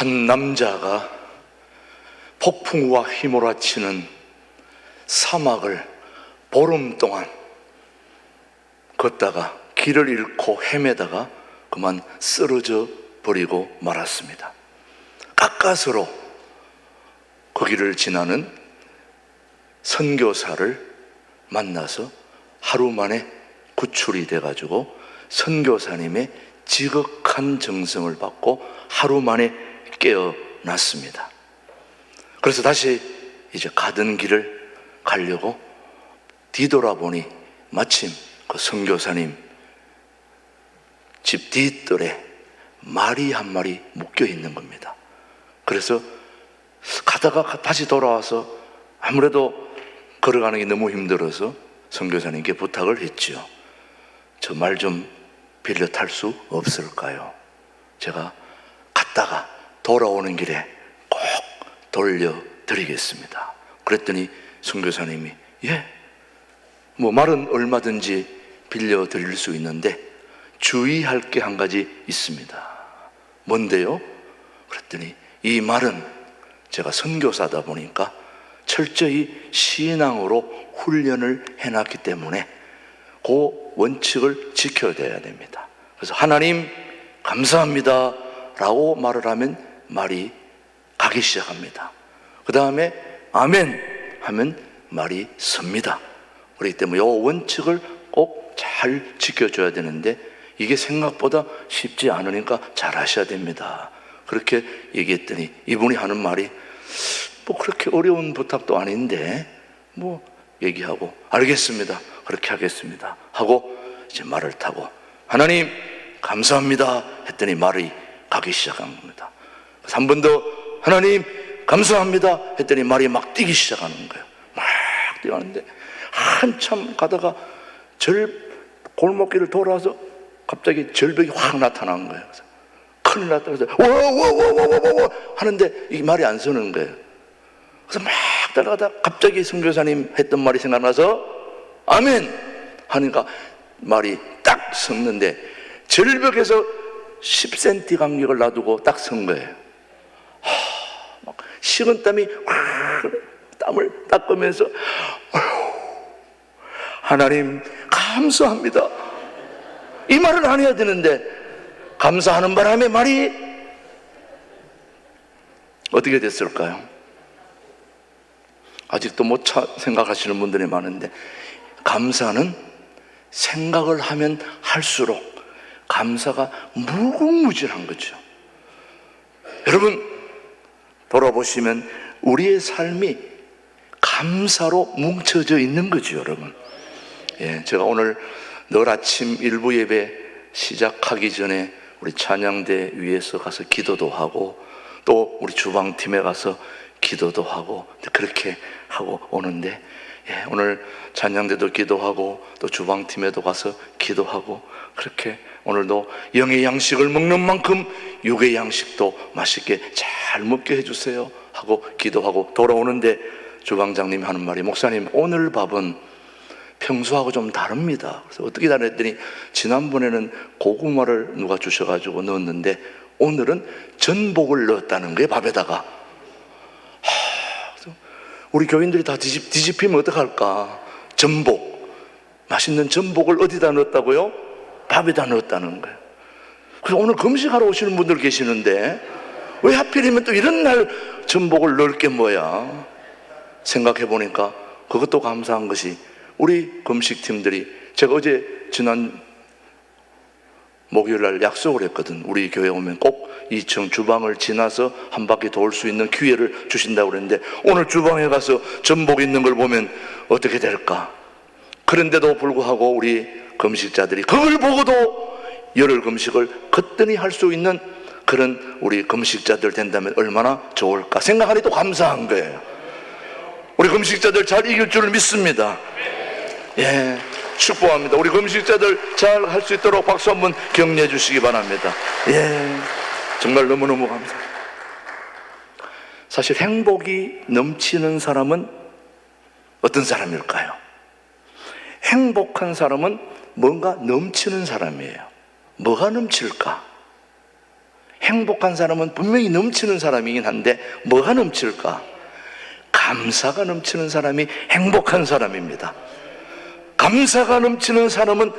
한 남자가 폭풍우와 휘몰아치는 사막을 보름 동안 걷다가 길을 잃고 헤매다가 그만 쓰러져 버리고 말았습니다. 가까스로 거기를 지나는 선교사를 만나서 하루 만에 구출이 돼가지고 선교사님의 지극한 정성을 받고 하루 만에 깨어났습니다. 그래서 다시 이제 가던 길을 가려고 뒤돌아보니 마침 그 선교사님 집 뒤뜰에 말이 한 마리 묶여 있는 겁니다. 그래서 가다가 다시 돌아와서 아무래도 걸어가는 게 너무 힘들어서 선교사님께 부탁을 했죠. 저 말 좀 빌려 탈 수 없을까요? 제가 갔다가 돌아오는 길에 꼭 돌려드리겠습니다. 그랬더니 선교사님이 말은 얼마든지 빌려드릴 수 있는데 주의할 게 한 가지 있습니다. 뭔데요? 그랬더니 이 말은 제가 선교사다 보니까 철저히 신앙으로 훈련을 해놨기 때문에 그 원칙을 지켜야 됩니다. 그래서 하나님 감사합니다 라고 말을 하면 말이 가기 시작합니다. 그 다음에 아멘 하면 말이 섭니다. 그렇기 때문에 이 원칙을 꼭 잘 지켜줘야 되는데 이게 생각보다 쉽지 않으니까 잘 하셔야 됩니다. 그렇게 얘기했더니 이분이 하는 말이 그렇게 어려운 부탁도 아닌데 얘기하고 알겠습니다. 그렇게 하겠습니다 하고 이제 말을 타고 하나님 감사합니다 했더니 말이 가기 시작한 겁니다. 그래서 한 번 더 하나님 감사합니다 했더니 말이 막 뛰기 시작하는 거예요. 막 뛰어가는데 한참 가다가 골목길을 돌아서 갑자기 절벽이 확 나타난 거예요. 그래서 큰일 났다. 그래서 와와와와와와 하는데 이 말이 안 서는 거예요. 그래서 막 따라가다 갑자기 선교사님 했던 말이 생각나서 아멘 하니까 말이 딱 섰는데 절벽에서 10cm 간격을 놔두고 딱 선 거예요. 막 식은땀이 땀을 닦으면서 하나님 감사합니다 이 말을 안 해야 되는데 감사하는 바람에 말이 어떻게 됐을까요? 아직도 못 생각하시는 분들이 많은데 감사는 생각을 하면 할수록 감사가 무궁무진한 거죠. 여러분 돌아보시면 우리의 삶이 감사로 뭉쳐져 있는 거죠, 여러분. 제가 오늘 늘 아침 일부 예배 시작하기 전에 우리 찬양대 위에서 가서 기도도 하고 또 우리 주방팀에 가서 기도도 하고 그렇게 하고 오는데 오늘 찬양대도 기도하고 또 주방팀에도 가서 기도하고 그렇게 오늘도 영의 양식을 먹는 만큼 육의 양식도 맛있게 잘 먹게 해주세요 하고 기도하고 돌아오는데 주방장님이 하는 말이 목사님 오늘 밥은 평소하고 좀 다릅니다. 그래서 어떻게 다르랬더니 지난번에는 고구마를 누가 주셔가지고 넣었는데 오늘은 전복을 넣었다는 거예요, 밥에다가. 우리 교인들이 다 뒤집히면 어떡할까? 전복, 맛있는 전복을 어디다 넣었다고요? 밥에다 넣었다는 거예요. 그래서 오늘 금식하러 오시는 분들 계시는데 왜 하필이면 또 이런 날 전복을 넣을 게 뭐야? 생각해 보니까 그것도 감사한 것이 우리 금식팀들이 제가 어제 지난 목요일 날 약속을 했거든. 우리 교회 오면 꼭 2층 주방을 지나서 한 바퀴 돌 수 있는 기회를 주신다고 그랬는데 오늘 주방에 가서 전복 있는 걸 보면 어떻게 될까? 그런데도 불구하고 우리 금식자들이 그걸 보고도 열흘 금식을 거뜬히 할 수 있는 그런 우리 금식자들 된다면 얼마나 좋을까 생각하니 또 감사한 거예요. 우리 금식자들 잘 이길 줄을 믿습니다. 축복합니다. 우리 금식자들 잘 할 수 있도록 박수 한번 격려해 주시기 바랍니다. 정말 너무너무 감사합니다. 사실 행복이 넘치는 사람은 어떤 사람일까요? 행복한 사람은 뭔가 넘치는 사람이에요. 뭐가 넘칠까? 행복한 사람은 분명히 넘치는 사람이긴 한데 뭐가 넘칠까? 감사가 넘치는 사람이 행복한 사람입니다. 감사가 넘치는 사람은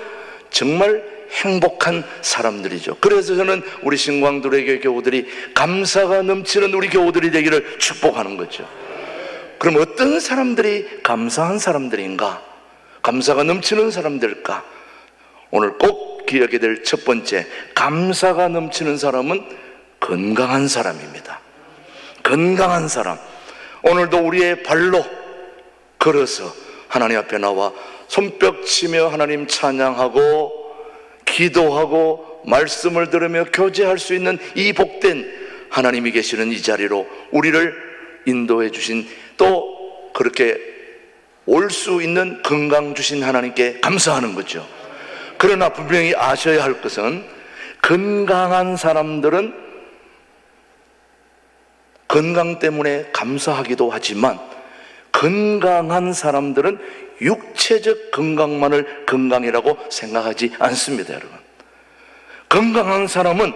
정말 행복한 사람들이죠. 그래서 저는 우리 신광두레교회 교우들이 감사가 넘치는 우리 교우들이 되기를 축복하는 거죠. 그럼 어떤 사람들이 감사한 사람들인가? 감사가 넘치는 사람들일까? 오늘 꼭 기억해야 될 첫 번째, 감사가 넘치는 사람은 건강한 사람입니다. 건강한 사람. 오늘도 우리의 발로 걸어서 하나님 앞에 나와 손뼉치며 하나님 찬양하고 기도하고 말씀을 들으며 교제할 수 있는 이 복된 하나님이 계시는 이 자리로 우리를 인도해 주신, 또 그렇게 올 수 있는 건강 주신 하나님께 감사하는 거죠. 그러나 분명히 아셔야 할 것은 건강한 사람들은 건강 때문에 감사하기도 하지만 건강한 사람들은 육체적 건강만을 건강이라고 생각하지 않습니다. 여러분, 건강한 사람은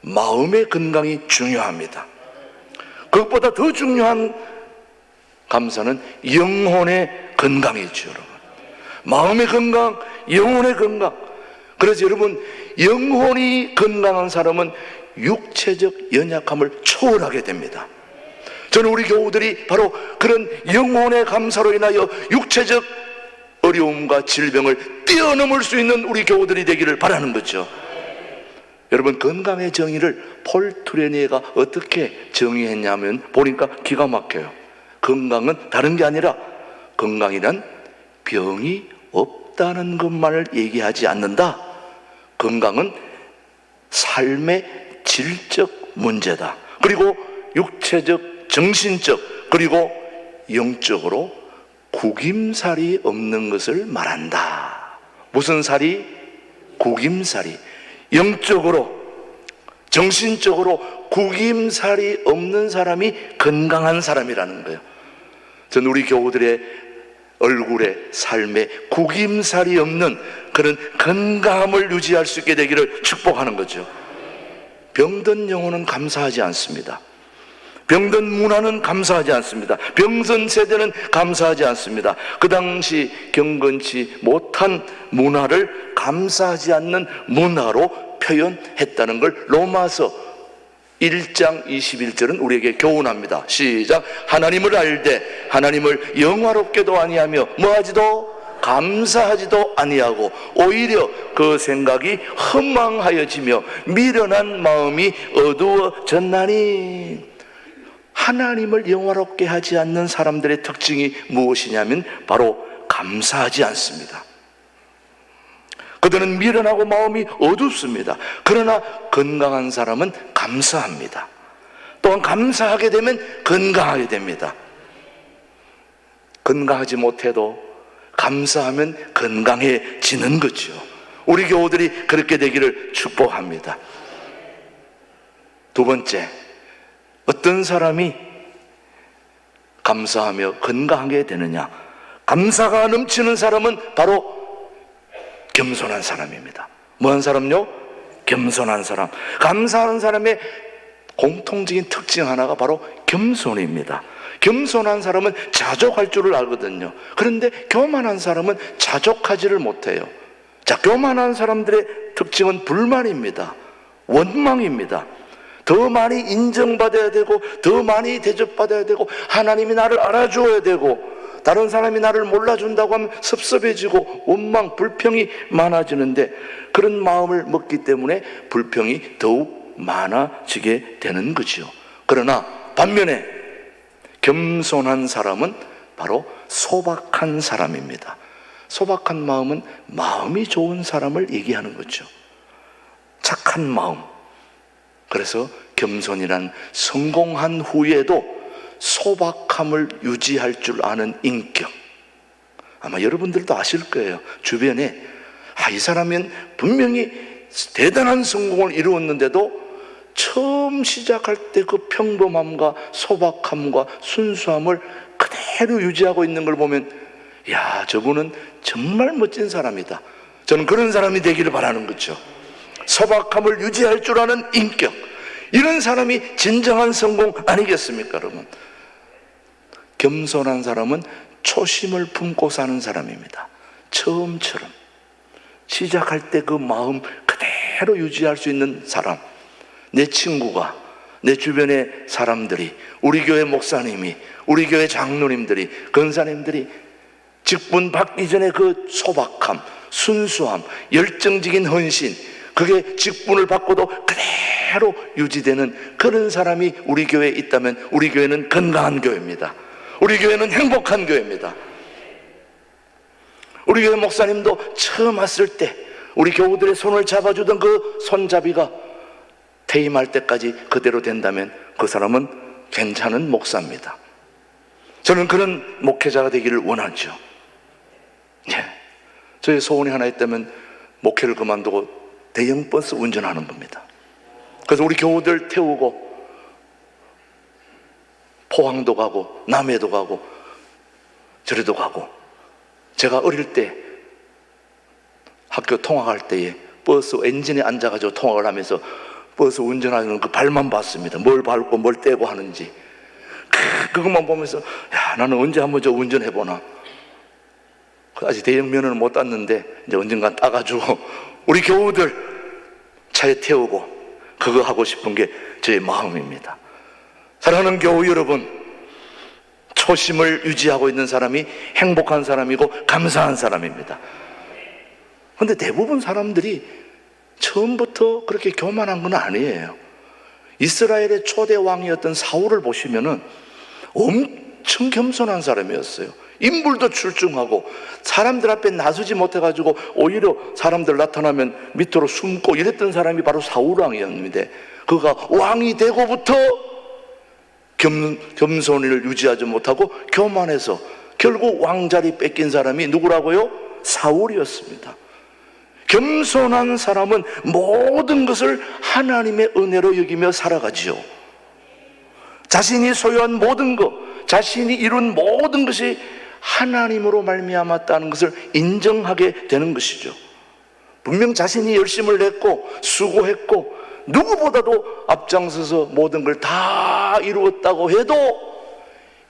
마음의 건강이 중요합니다. 그것보다 더 중요한 감사는 영혼의 건강이죠. 여러분, 마음의 건강, 영혼의 건강. 그래서 여러분, 영혼이 건강한 사람은 육체적 연약함을 초월하게 됩니다. 저는 우리 교우들이 바로 그런 영혼의 감사로 인하여 육체적 어려움과 질병을 뛰어넘을 수 있는 우리 교우들이 되기를 바라는 거죠. 여러분, 건강의 정의를 폴 트레니에가 어떻게 정의했냐면 보니까 기가 막혀요. 건강은 다른 게 아니라, 건강이란 병이 없다는 것만을 얘기하지 않는다. 건강은 삶의 질적 문제다. 그리고 육체적, 정신적, 그리고 영적으로 구김살이 없는 것을 말한다. 무슨 살이? 구김살이. 영적으로, 정신적으로 구김살이 없는 사람이 건강한 사람이라는 거예요. 저는 우리 교우들의 얼굴에, 삶에 구김살이 없는 그런 건강함을 유지할 수 있게 되기를 축복하는 거죠. 병든 영혼은 감사하지 않습니다. 병든 문화는 감사하지 않습니다. 병든 세대는 감사하지 않습니다. 그 당시 경건치 못한 문화를 감사하지 않는 문화로 표현했다는 걸 로마서 1장 21절은 우리에게 교훈합니다. 시작. 하나님을 알되 하나님을 영화롭게도 아니하며 뭐하지도 감사하지도 아니하고 오히려 그 생각이 허망하여지며 미련한 마음이 어두워졌나니. 하나님을 영화롭게 하지 않는 사람들의 특징이 무엇이냐면 바로 감사하지 않습니다. 그들은 미련하고 마음이 어둡습니다. 그러나 건강한 사람은 감사합니다. 또한 감사하게 되면 건강하게 됩니다. 건강하지 못해도 감사하면 건강해지는 거죠. 우리 교우들이 그렇게 되기를 축복합니다. 두 번째, 어떤 사람이 감사하며 건강하게 되느냐? 감사가 넘치는 사람은 바로 겸손한 사람입니다. 뭐한 사람요? 겸손한 사람. 감사하는 사람의 공통적인 특징 하나가 바로 겸손입니다. 겸손한 사람은 자족할 줄을 알거든요. 그런데 교만한 사람은 자족하지를 못해요. 자, 교만한 사람들의 특징은 불만입니다. 원망입니다. 더 많이 인정받아야 되고, 더 많이 대접받아야 되고, 하나님이 나를 알아주어야 되고, 다른 사람이 나를 몰라준다고 하면 섭섭해지고 원망, 불평이 많아지는데, 그런 마음을 먹기 때문에 불평이 더욱 많아지게 되는 거죠. 그러나 반면에 겸손한 사람은 바로 소박한 사람입니다. 소박한 마음은 마음이 좋은 사람을 얘기하는 거죠. 착한 마음. 그래서 겸손이란 성공한 후에도 소박함을 유지할 줄 아는 인격. 아마 여러분들도 아실 거예요. 주변에 이 사람은 분명히 대단한 성공을 이루었는데도 처음 시작할 때 그 평범함과 소박함과 순수함을 그대로 유지하고 있는 걸 보면, 야, 저분은 정말 멋진 사람이다. 저는 그런 사람이 되기를 바라는 거죠. 소박함을 유지할 줄 아는 인격. 이런 사람이 진정한 성공 아니겠습니까, 여러분? 겸손한 사람은 초심을 품고 사는 사람입니다. 처음처럼 시작할 때 그 마음 그대로 유지할 수 있는 사람. 내 친구가, 내 주변의 사람들이, 우리 교회 목사님이, 우리 교회 장로님들이, 권사님들이 직분 받기 전에 그 소박함, 순수함, 열정적인 헌신, 그게 직분을 받고도 그대로 유지되는 그런 사람이 우리 교회에 있다면 우리 교회는 건강한 교회입니다. 우리 교회는 행복한 교회입니다. 우리 교회 목사님도 처음 왔을 때 우리 교우들의 손을 잡아주던 그 손잡이가 퇴임할 때까지 그대로 된다면 그 사람은 괜찮은 목사입니다. 저는 그런 목회자가 되기를 원하죠. 예. 저의 소원이 하나 있다면 목회를 그만두고 대형 버스 운전하는 겁니다. 그래서 우리 교우들 태우고 포항도 가고 남해도 가고 저래도 가고, 제가 어릴 때 학교 통학할 때에 버스 엔진에 앉아가지고 통학을 하면서 버스 운전하는 그 발만 봤습니다. 뭘 밟고 뭘 떼고 하는지 그것만 보면서 야, 나는 언제 한번 저 운전해보나. 아직 대형 면허는 못 땄는데 이제 언젠간 따가지고 우리 교우들 차에 태우고 그거 하고 싶은 게 저의 마음입니다. 사랑하는 교우 여러분, 초심을 유지하고 있는 사람이 행복한 사람이고 감사한 사람입니다. 그런데 대부분 사람들이 처음부터 그렇게 교만한 건 아니에요. 이스라엘의 초대 왕이었던 사울을 보시면은 엄청 겸손한 사람이었어요. 인물도 출중하고 사람들 앞에 나서지 못해가지고 오히려 사람들 나타나면 밑으로 숨고 이랬던 사람이 바로 사울 왕이었는데, 그가 왕이 되고부터 겸손을 유지하지 못하고 교만해서 결국 왕자리 뺏긴 사람이 누구라고요? 사울이었습니다. 겸손한 사람은 모든 것을 하나님의 은혜로 여기며 살아가지요. 자신이 소유한 모든 것, 자신이 이룬 모든 것이 하나님으로 말미암았다는 것을 인정하게 되는 것이죠. 분명 자신이 열심을 냈고 수고했고 누구보다도 앞장서서 모든 걸 다 이루었다고 해도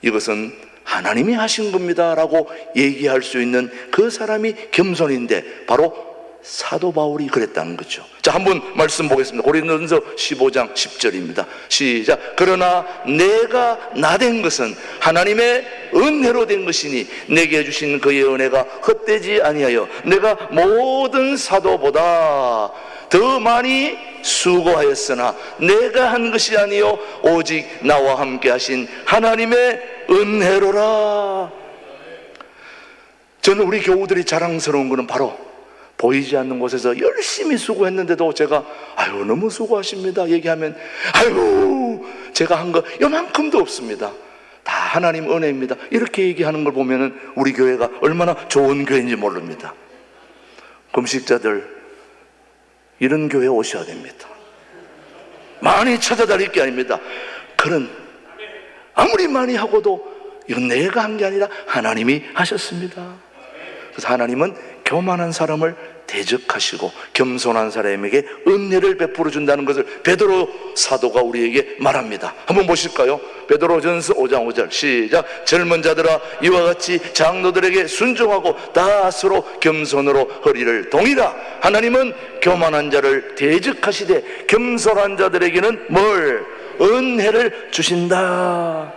이것은 하나님이 하신 겁니다 라고 얘기할 수 있는 그 사람이 겸손인데, 바로 사도 바울이 그랬다는 거죠. 자, 한번 말씀 보겠습니다. 고린도전서 15장 10절입니다. 시작. 그러나 내가 나된 것은 하나님의 은혜로 된 것이니 내게 주신 그의 은혜가 헛되지 아니하여 내가 모든 사도보다 더 많이 수고하였으나 내가 한 것이 아니요 오직 나와 함께 하신 하나님의 은혜로라. 저는 우리 교우들이 자랑스러운 것은 바로 보이지 않는 곳에서 열심히 수고했는데도 제가 아유 너무 수고하십니다 얘기하면 아유 제가 한 거 요만큼도 없습니다, 다 하나님 은혜입니다 이렇게 얘기하는 걸 보면은 우리 교회가 얼마나 좋은 교회인지 모릅니다. 금식자들, 이런 교회에 오셔야 됩니다. 많이 찾아다닐 게 아닙니다. 그런 아무리 많이 하고도 이건 내가 한 게 아니라 하나님이 하셨습니다. 그래서 하나님은 교만한 사람을 대적하시고 겸손한 사람에게 은혜를 베풀어 준다는 것을 베드로 사도가 우리에게 말합니다. 한번 보실까요? 베드로전서 5장 5절 시작. 젊은 자들아 이와 같이 장로들에게 순종하고 다 서로 겸손으로 허리를 동이라. 하나님은 교만한 자를 대적하시되 겸손한 자들에게는 뭘? 은혜를 주신다.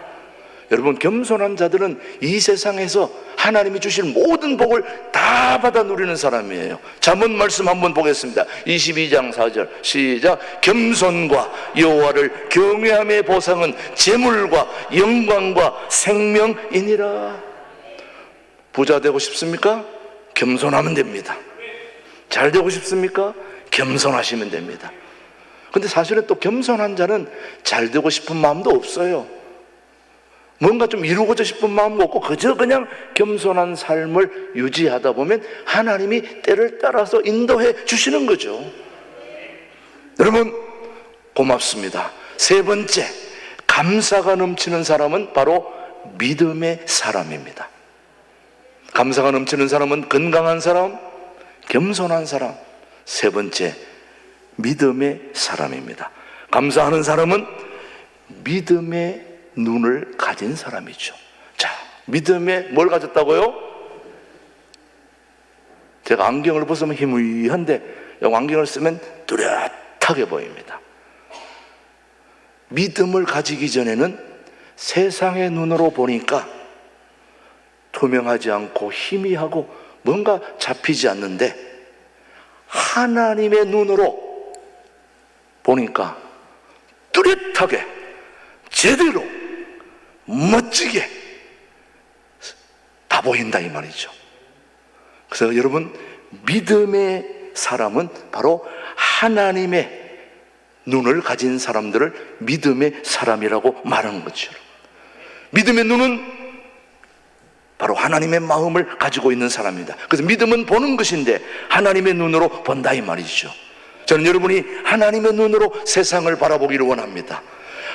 여러분, 겸손한 자들은 이 세상에서 하나님이 주신 모든 복을 다 받아 누리는 사람이에요. 잠언 말씀 한번 보겠습니다. 22장 4절 시작. 겸손과 여호와를 경외함의 보상은 재물과 영광과 생명이니라. 부자 되고 싶습니까? 겸손하면 됩니다. 잘 되고 싶습니까? 겸손하시면 됩니다. 근데 사실은 또 겸손한 자는 잘 되고 싶은 마음도 없어요. 뭔가 좀 이루고자 싶은 마음도 없고 그저 그냥 겸손한 삶을 유지하다 보면 하나님이 때를 따라서 인도해 주시는 거죠. 여러분 고맙습니다. 세 번째, 감사가 넘치는 사람은 바로 믿음의 사람입니다. 감사가 넘치는 사람은 건강한 사람, 겸손한 사람. 세 번째, 믿음의 사람입니다. 감사하는 사람은 믿음의 눈을 가진 사람이죠. 자, 믿음에 뭘 가졌다고요? 제가 안경을 벗으면 희미한데 안경을 쓰면 뚜렷하게 보입니다. 믿음을 가지기 전에는 세상의 눈으로 보니까 투명하지 않고 희미하고 뭔가 잡히지 않는데, 하나님의 눈으로 보니까 뚜렷하게 제대로 멋지게 다 보인다 이 말이죠. 그래서 여러분, 믿음의 사람은 바로 하나님의 눈을 가진 사람들을 믿음의 사람이라고 말하는 거죠. 믿음의 눈은 바로 하나님의 마음을 가지고 있는 사람입니다. 그래서 믿음은 보는 것인데 하나님의 눈으로 본다 이 말이죠. 저는 여러분이 하나님의 눈으로 세상을 바라보기를 원합니다.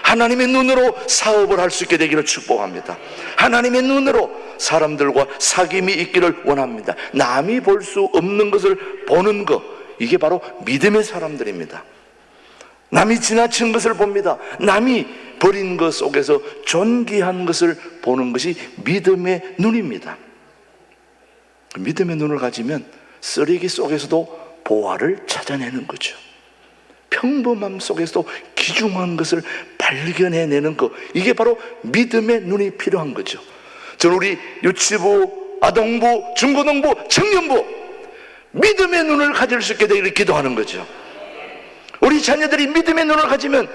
하나님의 눈으로 사업을 할 수 있게 되기를 축복합니다. 하나님의 눈으로 사람들과 사귐이 있기를 원합니다. 남이 볼 수 없는 것을 보는 것, 이게 바로 믿음의 사람들입니다. 남이 지나친 것을 봅니다. 남이 버린 것 속에서 존귀한 것을 보는 것이 믿음의 눈입니다. 믿음의 눈을 가지면 쓰레기 속에서도 보화를 찾아내는 거죠. 평범함 속에서도 귀중한 것을 발견해내는 것, 이게 바로 믿음의 눈이 필요한 거죠. 저는 우리 유치부, 아동부, 중고등부, 청년부 믿음의 눈을 가질 수 있게 되기를 기도하는 거죠. 우리 자녀들이 믿음의 눈을 가지면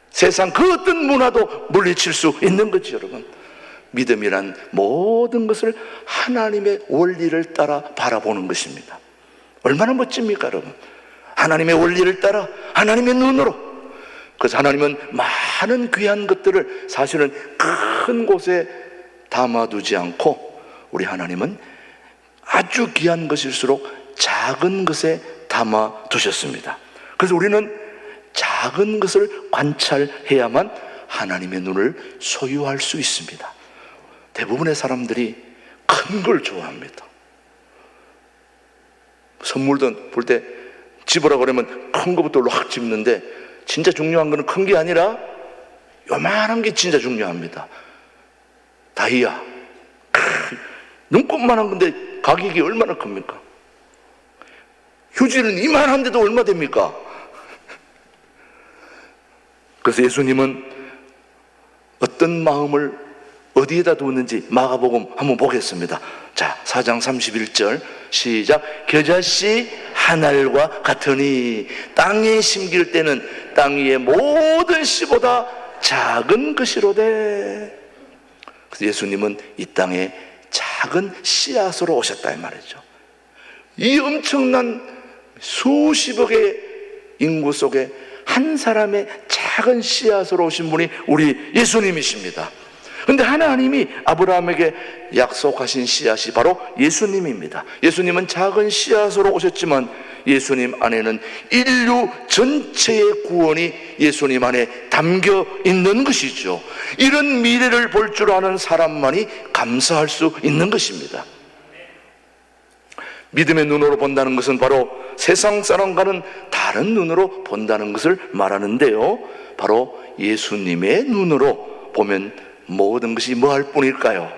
세상 그 어떤 문화도 물리칠 수 있는 거죠. 여러분, 믿음이란 모든 것을 하나님의 원리를 따라 바라보는 것입니다. 얼마나 멋집니까 여러분? 하나님의 원리를 따라 하나님의 눈으로. 그래서 하나님은 많은 귀한 것들을 사실은 큰 곳에 담아두지 않고, 우리 하나님은 아주 귀한 것일수록 작은 것에 담아두셨습니다. 그래서 우리는 작은 것을 관찰해야만 하나님의 눈을 소유할 수 있습니다. 대부분의 사람들이 큰 걸 좋아합니다. 선물도 볼 때 집으라 그러면 큰 것부터 확 집는데, 진짜 중요한 거는 큰 게 아니라 요만한 게 진짜 중요합니다. 다이아, 눈곱만한 건데 가격이 얼마나 큽니까? 휴지는 이만한데도 얼마 됩니까? 그래서 예수님은 어떤 마음을 어디에다 두었는지 마가복음 한번 보겠습니다. 자, 4장 31절 시작. 겨자씨 한 알과 같으니 땅에 심길 때는 땅 위의 모든 씨보다 작은 것이로되. 그래서 예수님은 이 땅에 작은 씨앗으로 오셨다 이 말이죠. 이 엄청난 수십억의 인구 속에 한 사람의 작은 씨앗으로 오신 분이 우리 예수님이십니다. 그런데 하나님이 아브라함에게 약속하신 씨앗이 바로 예수님입니다. 예수님은 작은 씨앗으로 오셨지만 예수님 안에는 인류 전체의 구원이 예수님 안에 담겨 있는 것이죠. 이런 미래를 볼 줄 아는 사람만이 감사할 수 있는 것입니다. 믿음의 눈으로 본다는 것은 바로 세상 사람과는 다른 눈으로 본다는 것을 말하는데요, 바로 예수님의 눈으로 보면 모든 것이 뭐 할 뿐일까요?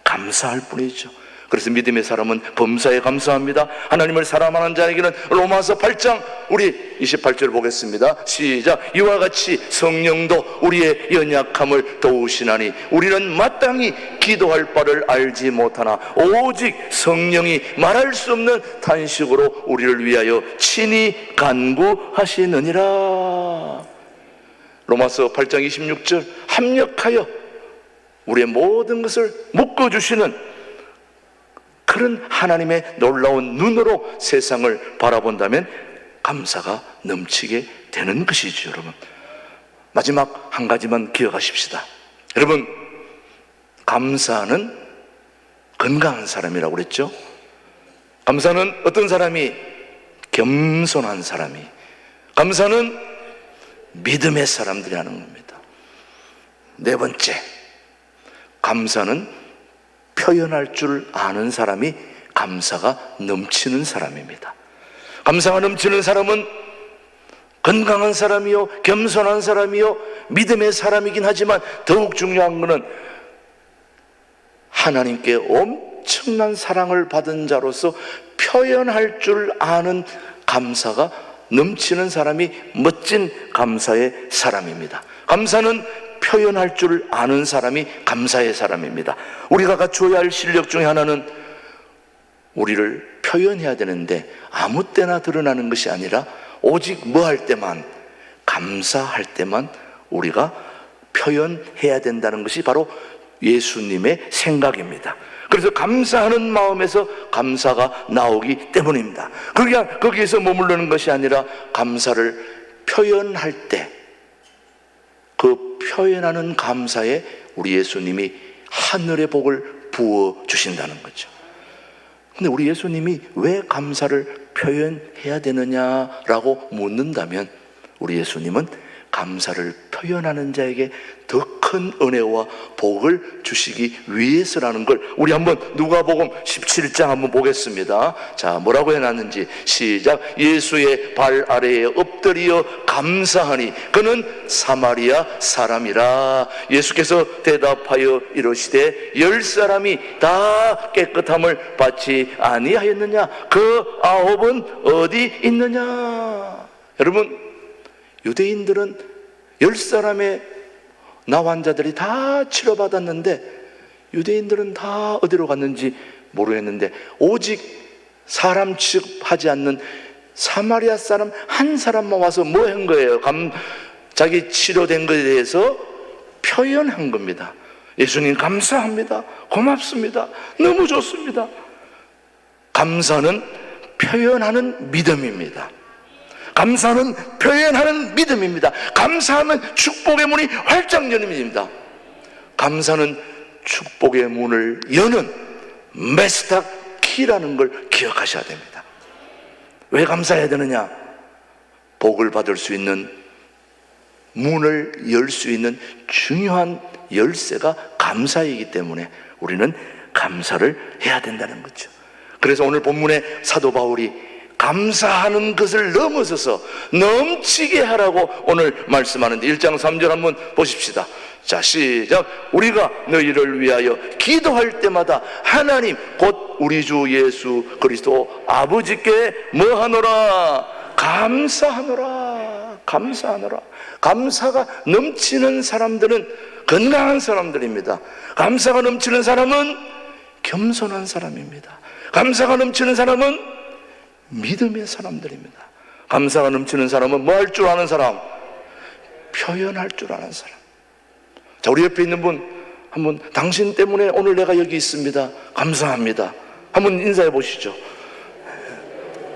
감사할 뿐이죠. 그래서 믿음의 사람은 범사에 감사합니다. 하나님을 사랑하는 자에게는 로마서 8장 우리 28절 보겠습니다. 시작. 이와 같이 성령도 우리의 연약함을 도우시나니 우리는 마땅히 기도할 바를 알지 못하나 오직 성령이 말할 수 없는 탄식으로 우리를 위하여 친히 간구하시느니라. 로마서 8장 26절 합력하여 우리의 모든 것을 묶어주시는 그런 하나님의 놀라운 눈으로 세상을 바라본다면 감사가 넘치게 되는 것이죠. 여러분, 마지막 한 가지만 기억하십시다. 여러분, 감사는 건강한 사람이라고 그랬죠. 감사는 어떤 사람이? 겸손한 사람이. 감사는 믿음의 사람들이 하는 겁니다. 네 번째, 감사는 표현할 줄 아는 사람이 감사가 넘치는 사람입니다. 감사가 넘치는 사람은 건강한 사람이요, 겸손한 사람이요, 믿음의 사람이긴 하지만 더욱 중요한 것은 하나님께 엄청난 사랑을 받은 자로서 표현할 줄 아는 감사가 넘치는 사람이 멋진 감사의 사람입니다. 감사는 표현할 줄 아는 사람이 감사의 사람입니다. 우리가 갖추어야 할 실력 중에 하나는 우리를 표현해야 되는데 아무 때나 드러나는 것이 아니라 오직 뭐 할 때만, 감사할 때만 우리가 표현해야 된다는 것이 바로 예수님의 생각입니다. 그래서 감사하는 마음에서 감사가 나오기 때문입니다. 그냥 거기에서 머무르는 것이 아니라 감사를 표현할 때 그 표현하는 감사에 우리 예수님이 하늘의 복을 부어 주신다는 거죠. 근데 우리 예수님이 왜 감사를 표현해야 되느냐라고 묻는다면 우리 예수님은 감사를 표현하는 자에게 더 큰 은혜와 복을 주시기 위해서라는 걸 우리 한번 누가복음 17장 한번 보겠습니다. 자, 뭐라고 해놨는지 시작. 예수의 발 아래에 엎드려 감사하니 그는 사마리아 사람이라. 예수께서 대답하여 이르시되 10사람이 다 깨끗함을 받지 아니하였느냐? 그 9은 어디 있느냐? 여러분, 유대인들은 10사람의 나 환자들이 다 치료받았는데 유대인들은 다 어디로 갔는지 모르겠는데 오직 사람 취급하지 않는 사마리아 사람 한 사람만 와서 뭐 한 거예요? 자기 치료된 것에 대해서 표현한 겁니다. 예수님 감사합니다. 고맙습니다. 너무 좋습니다. 감사는 표현하는 믿음입니다. 감사는 표현하는 믿음입니다. 감사하면 축복의 문이 활짝 열립니다. 감사는 축복의 문을 여는 마스터 키라는 걸 기억하셔야 됩니다. 왜 감사해야 되느냐? 복을 받을 수 있는 문을 열 수 있는 중요한 열쇠가 감사이기 때문에 우리는 감사를 해야 된다는 거죠. 그래서 오늘 본문에 사도 바울이 감사하는 것을 넘어서서 넘치게 하라고 오늘 말씀하는데 1장 3절 한번 보십시다. 자, 시작. 우리가 너희를 위하여 기도할 때마다 하나님 곧 우리 주 예수 그리스도 아버지께 뭐하노라? 감사하노라. 감사하노라. 감사가 넘치는 사람들은 건강한 사람들입니다. 감사가 넘치는 사람은 겸손한 사람입니다. 감사가 넘치는 사람은 믿음의 사람들입니다. 감사가 넘치는 사람은 뭐 할 줄 아는 사람? 표현할 줄 아는 사람. 자, 우리 옆에 있는 분 한번 당신 때문에 오늘 내가 여기 있습니다. 감사합니다. 한번 인사해 보시죠.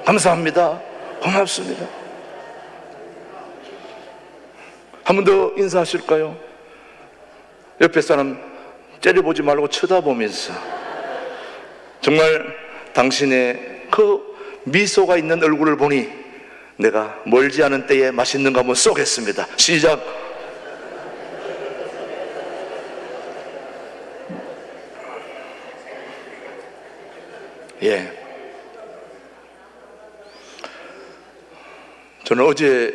감사합니다. 고맙습니다. 한 번 더 인사하실까요? 옆에 사람 째려보지 말고 쳐다보면서 정말 당신의 그 미소가 있는 얼굴을 보니 내가 멀지 않은 때에 맛있는 거 한번 쏘겠습니다. 시작. 예. 저는 어제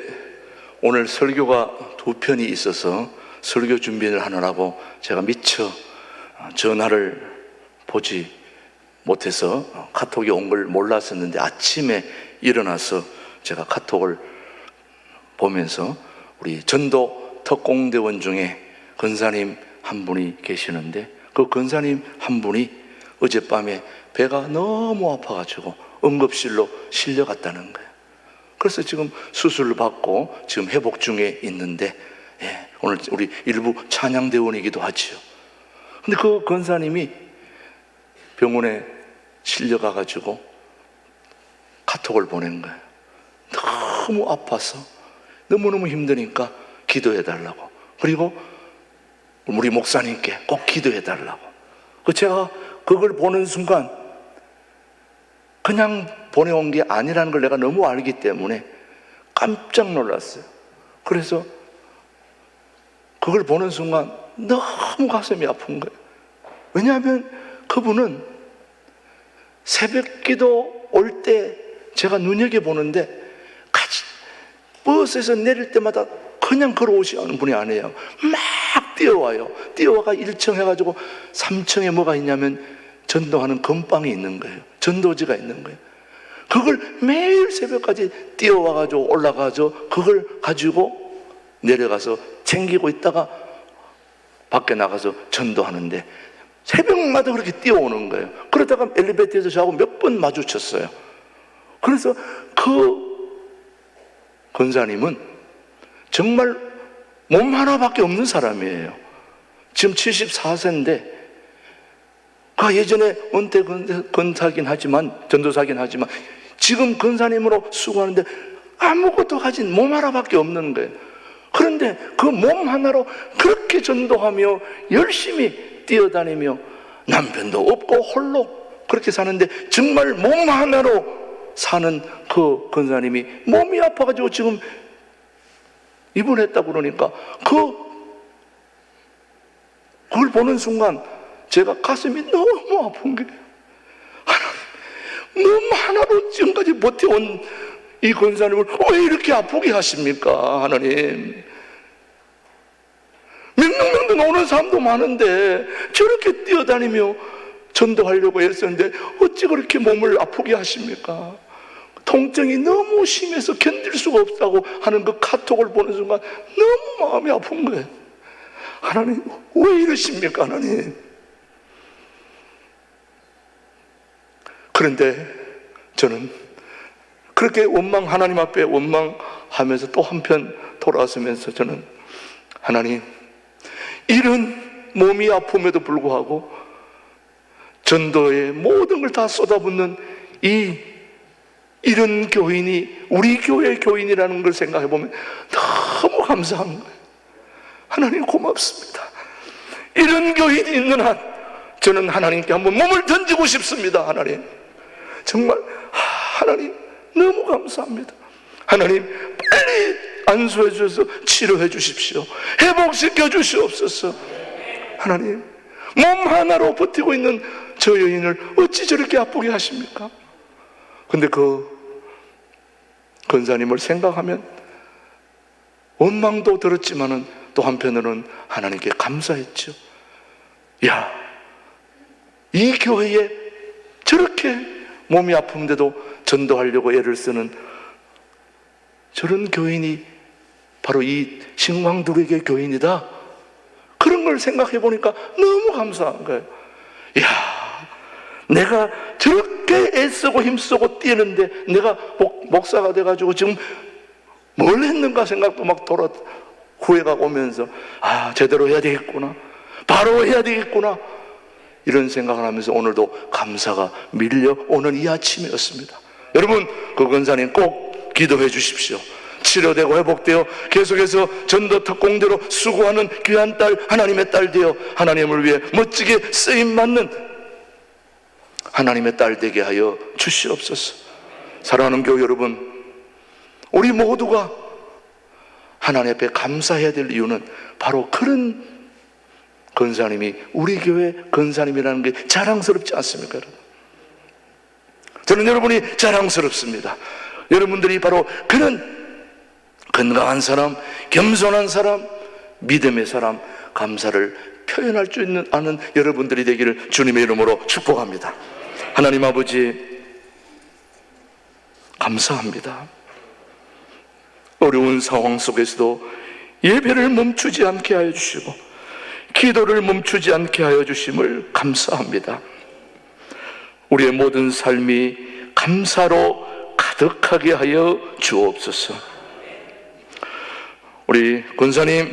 오늘 설교가 2편이 있어서 설교 준비를 하느라고 제가 미처 전화를 보지 못해서 카톡이 온 걸 몰랐었는데 아침에 일어나서 제가 카톡을 보면서 우리 전도 특공대원 중에 권사님 한 분이 계시는데 그 권사님 한 분이 어젯밤에 배가 너무 아파가지고 응급실로 실려갔다는 거예요. 그래서 지금 수술을 받고 지금 회복 중에 있는데 오늘 우리 일부 찬양대원이기도 하지요. 근데 그 권사님이 병원에 실려가가지고 카톡을 보낸 거예요. 너무 아파서 너무너무 힘드니까 기도해달라고. 그리고 우리 목사님께 꼭 기도해달라고. 제가 그걸 보는 순간 그냥 보내온 게 아니라는 걸 내가 너무 알기 때문에 깜짝 놀랐어요. 그래서 그걸 보는 순간 너무 가슴이 아픈 거예요. 왜냐하면 그분은 새벽 기도 올 때 제가 눈여겨보는데 버스에서 내릴 때마다 그냥 걸어오시는 분이 아니에요. 막 뛰어와요. 뛰어와가 1층 해가지고 3층에 뭐가 있냐면 전도하는 건빵이 있는 거예요. 전도지가 있는 거예요. 그걸 매일 새벽까지 뛰어와가지고 올라가서 그걸 가지고 내려가서 챙기고 있다가 밖에 나가서 전도하는데 새벽마다 그렇게 뛰어오는 거예요. 그러다가 엘리베이터에서 저하고 몇 번 마주쳤어요. 그래서 그 권사님은 정말 몸 하나밖에 없는 사람이에요. 지금 74세인데 그 예전에 은퇴 권사긴 하지만 전도사긴 하지만 지금 권사님으로 수고하는데 아무것도 가진 몸 하나밖에 없는 거예요. 그런데 그 몸 하나로 그렇게 전도하며 열심히 뛰어다니며 남편도 없고 홀로 그렇게 사는데 정말 몸 하나로 사는 그 권사님이 몸이 아파가지고 지금 입원했다고 그러니까 그걸 보는 순간 제가 가슴이 너무 아픈 거예요. 하나님, 몸 하나로 지금까지 버텨온 이 권사님을 왜 이렇게 아프게 하십니까? 하나님, 명동명동 오는 사람도 많은데 저렇게 뛰어다니며 전도하려고 애쓰는데 어찌 그렇게 몸을 아프게 하십니까? 통증이 너무 심해서 견딜 수가 없다고 하는 그 카톡을 보는 순간 너무 마음이 아픈 거예요. 하나님, 왜 이러십니까? 하나님. 그런데 저는 그렇게 하나님 앞에 원망하면서 또 한편 돌아서면서 저는 하나님, 이런 몸이 아픔에도 불구하고 전도에 모든 걸 다 쏟아붓는 이런 교인이 우리 교회 교인이라는 걸 생각해 보면 너무 감사한 거예요. 하나님 고맙습니다. 이런 교인이 있는 한 저는 하나님께 한번 몸을 던지고 싶습니다. 하나님, 정말 하나님 너무 감사합니다. 하나님, 빨리 안수해 주셔서 치료해 주십시오. 회복시켜 주시옵소서. 하나님, 몸 하나로 버티고 있는 저 여인을 어찌 저렇게 아프게 하십니까? 근데 그 권사님을 생각하면 원망도 들었지만은 또 한편으로는 하나님께 감사했죠. 야, 이 교회에 저렇게 몸이 아픈데도 전도하려고 애를 쓰는 저런 교인이 바로 이 신광두리교 교인이다. 그런 걸 생각해 보니까 너무 감사한 거예요. 야, 내가 저렇게 애쓰고 힘쓰고 뛰는데 내가 목사가 돼가지고 지금 뭘 했는가 생각도 막 후회가 오면서 제대로 해야 되겠구나, 바로 해야 되겠구나, 이런 생각을 하면서 오늘도 감사가 밀려오는 이 아침이었습니다. 여러분, 그 권사님 꼭 기도해 주십시오. 치료되고 회복되어 계속해서 전도 특공대로 수고하는 귀한 딸, 하나님의 딸 되어 하나님을 위해 멋지게 쓰임받는 하나님의 딸 되게 하여 주시옵소서. 사랑하는 교회 여러분, 우리 모두가 하나님 앞에 감사해야 될 이유는 바로 그런 권사님이 우리 교회 권사님이라는 게 자랑스럽지 않습니까? 여러분? 저는 여러분이 자랑스럽습니다. 여러분들이 바로 그런 건강한 사람, 겸손한 사람, 믿음의 사람, 감사를 표현할 수 있는 아는 여러분들이 되기를 주님의 이름으로 축복합니다. 하나님 아버지, 감사합니다. 어려운 상황 속에서도 예배를 멈추지 않게 하여 주시고 기도를 멈추지 않게 하여 주심을 감사합니다. 우리의 모든 삶이 감사로 가득하게 하여 주옵소서. 우리 권사님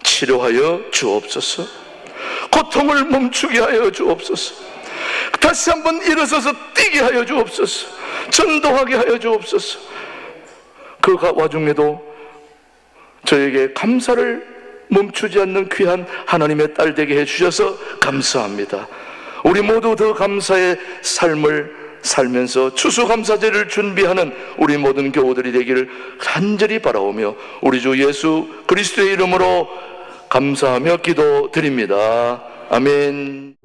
치료하여 주옵소서. 고통을 멈추게 하여 주옵소서. 다시 한번 일어서서 뛰게 하여 주옵소서. 전도하게 하여 주옵소서. 그 와중에도 저에게 감사를 멈추지 않는 귀한 하나님의 딸 되게 해주셔서 감사합니다. 우리 모두 더 감사의 삶을 살면서 추수감사제를 준비하는 우리 모든 교우들이 되기를 간절히 바라오며 우리 주 예수 그리스도의 이름으로 감사하며 기도드립니다. 아멘.